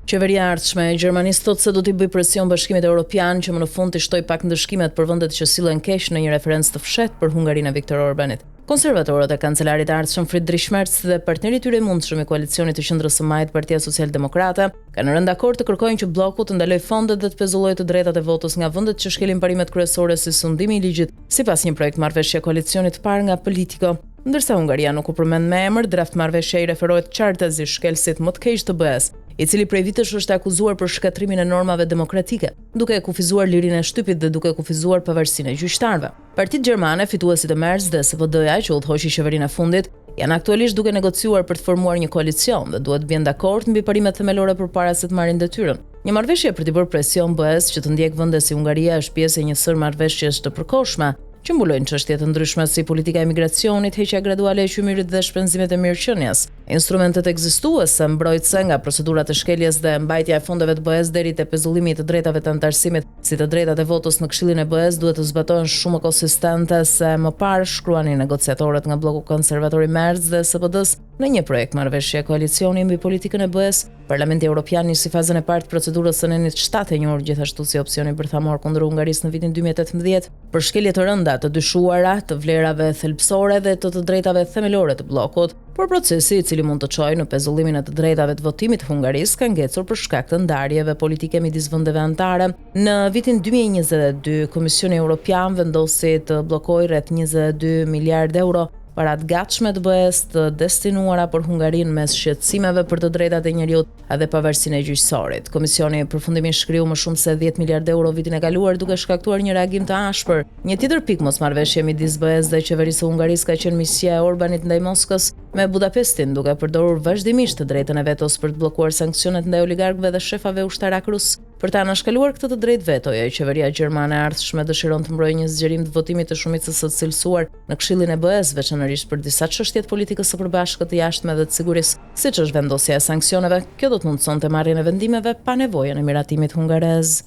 Qeveria e ardhshme e Gjermanisë thotë se do t'i bëjë presion Bashkimit Evropian që më në fund t'i shtoj pak ndëshkimet për vendet që sillen keq në një referencë të fshehtë për Hungarinë e Viktor Orbanit. Konservatorët e kancelarit të ardhshëm Friedrich Merz dhe partneri i tyre i mundshëm i koalicionit të qendrës së majtë Partia Socialdemokrate kanë rënë dakord të kërkojnë që bloku të ndalojë fondet dhe të pezullojë të drejtat e votës nga vendet që shkelin parimet kryesore si sundimi i ligjit, sipas një projekt marrëveshje koalicionit të parë nga Politico. Ndërsa Hungaria nuk u përmend me emër, draft marrëveshja i referohet qartë si shkelësit më të keq të BE-s, i cili prej vitesh është akuzuar për shkatrimin e normave demokratike, duke e kufizuar lirinë e shtypit dhe duke kufizuar pavarësinë e gjyqtarëve. Partitë gjermane, fituesit e Merz dhe SPD-ja që udhëhoqi qeverinë e fundit, janë aktualisht duke negociuar për të formuar një koalicion dhe duhet bien dakord mbi parimet themelore përpara se të marrin detyrën. Një marrëveshje për të bërë presion BE-s që të ndjek vende si Hungaria është pjesë e një sër marrëveshjes të përkohshme, që mbulojnë çështje të ndryshme si politika e migracionit, heqja graduale e qymirit dhe shpenzimet e mirëqenies. Instrumentet ekzistuese mbrojtëse nga procedurat e shkeljes dhe mbajtja e fondeve të BE-s deri te pezullimi i të drejtave të anëtarësimit, si të drejtat e votës në Këshillin e BE-s duhet të zbatohen shumë konsistente se më parë shkruani negociatorët nga bloku konservator i Merz dhe SPD-s në një projekt marrëveshje koalicioni mbi politikën e BE-s. Parlamenti Evropian nisi fazën e parë të procedurës së nenit 7 e njohur gjithashtu si opsioni bërthamor kundër Hungarisë në vitin 2018 për shkelje të rënda të dyshuara të vlerave thelbësore dhe të drejtave themelore të bllokut, por procesi i cili mund të çojë në pezullimin e të drejtave të votimit të Hungarisë ka ngecur për shkak të ndarjeve politike midis vendeve anëtare. Në vitin 2022, Komisioni Evropian vendosi të bllokojë rreth 22 miliardë euro parat gatshme të BE-s të destinuara për Hungarinë mes shqetësimeve për të drejtat e njerëzit dhe pavarësinë e gjyqësorit. Komisioni përfundimisht shkriu më shumë se 10 miliardë euro vitin e kaluar duke shkaktuar një reagim të ashpër. Një tjetër pikë mosmarrveshje midis BE-s dhe qeverisë së Hungarisë ka qenë misja e Orbanit ndaj Moskës me Budapestin, duke përdorur vazhdimisht të drejtën e vetos për të bllokuar sanksionet ndaj oligarkëve dhe shefave ushtarak rus. Për ta anashkaluar këtë të drejtë vetoja, qeveria gjermane e ardhshme dëshiron të mbrojë një zgjerim të votimit të shumicës së cilësuar në Këshillin e BE-s, veçanërisht për disa çështje të politikës së përbashkët të jashtme dhe të sigurisë, siç është vendosja e sanksioneve. Kjo do të mundsonte marrjen e vendimeve pa nevojën e miratimit hungarez.